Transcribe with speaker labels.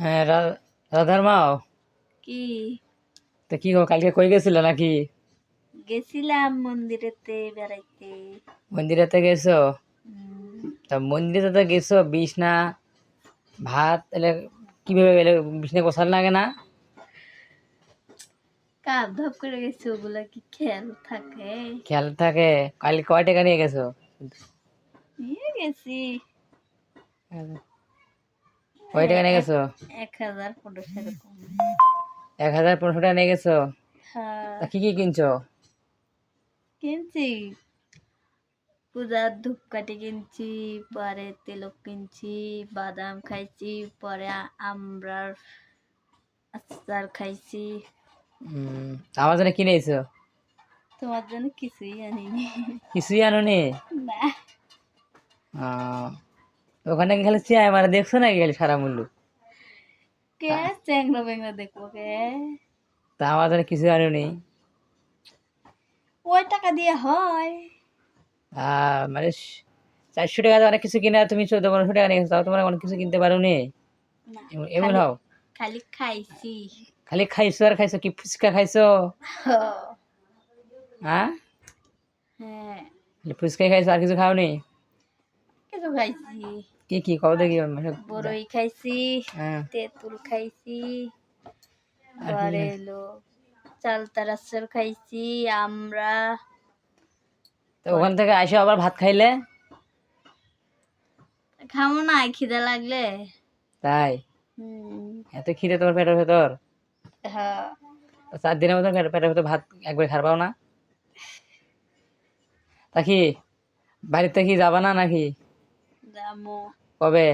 Speaker 1: হ্যাঁ, রাধার মাও।
Speaker 2: কি
Speaker 1: তো কি গো, কালকে কই গেছিল নাকি?
Speaker 2: গেছিলাম মন্দিরেতে বেড়াইতে।
Speaker 1: মন্দিরেতে গেছো?
Speaker 2: উম,
Speaker 1: তা মন্দিরে তো গেছো, বিছনা ভাত এলে কিভাবে গেলে? বিছনা গোছাল লাগে না?
Speaker 2: কাপ ধাপ করে গেছি, ওগুলা কি খেয়াল থাকে?
Speaker 1: খেয়াল থাকে? কাল কয় টাকা নিয়ে গেছো?
Speaker 2: নিয়ে গেছি
Speaker 1: কয় টাকা নিয়ে
Speaker 2: এক
Speaker 1: গেছো?
Speaker 2: 1000 এরকম।
Speaker 1: 1500 টাকা নিয়ে গেছো?
Speaker 2: হ্যাঁ,
Speaker 1: তা কি কি কিনছো?
Speaker 2: কিনছি। পূজার ধূপকাঠি কিনছি, পরে তিলক কিনছি, বাদাম খাইছি, পরে আমরার আচার খাইছি।
Speaker 1: আমার জন্য কিনে এসো?
Speaker 2: তোমার জন্য কিছুই আনিনি।
Speaker 1: কিছুই আনোনি?
Speaker 2: না,
Speaker 1: আহ, ওখানে কি খালি চেয়ে মানে দেখছো নাকি খালি সারা মূল্য?
Speaker 2: কে চ্যাংরা ব্যাংরা দেখবো কে?
Speaker 1: তা আমার জন্য কিছু আনোনি?
Speaker 2: ওই টাকা দিয়ে হয়?
Speaker 1: মানে 400 টাকা দিয়ে অনেক কিছু কিনা, তুমি 1400-1500 টাকা নিয়ে গেছো, তাও তোমার অনেক কিছু কিনতে পারো নি?
Speaker 2: না,
Speaker 1: এমন
Speaker 2: খালি
Speaker 1: হও?
Speaker 2: খালি খাইছি।
Speaker 1: খালি খাইছো আর খাইছো, কি ফুচকা খাইছো? হ্যাঁ,
Speaker 2: হ্যাঁ,
Speaker 1: খালি ফুচকাই খাইছো, আর কিছু খাওনি?
Speaker 2: কিছু খাইছি।
Speaker 1: কি কি কও দেখি মানে।
Speaker 2: বড়ই খাইছি,
Speaker 1: হ্যাঁ,
Speaker 2: তেঁতুল খাইছি,
Speaker 1: আর কি কি
Speaker 2: পরে
Speaker 1: খাইছো?
Speaker 2: এলো চালতারাসর খাইছি, আমরা
Speaker 1: তো ওখান
Speaker 2: পরে
Speaker 1: থেকে আইসো আবার ভাত খাইলে?
Speaker 2: খাবো না খিদে লাগলে।
Speaker 1: তাই?
Speaker 2: হুম,
Speaker 1: এত খিদে তোমার পেটের ভেতর?
Speaker 2: হ্যাঁ,
Speaker 1: 4 দিনের মতন পেটের ভেতর ভাত একবার খারপাও না? তা কি বাড়িতে কি যাবা না নাকি?
Speaker 2: যাবো।
Speaker 1: কবে?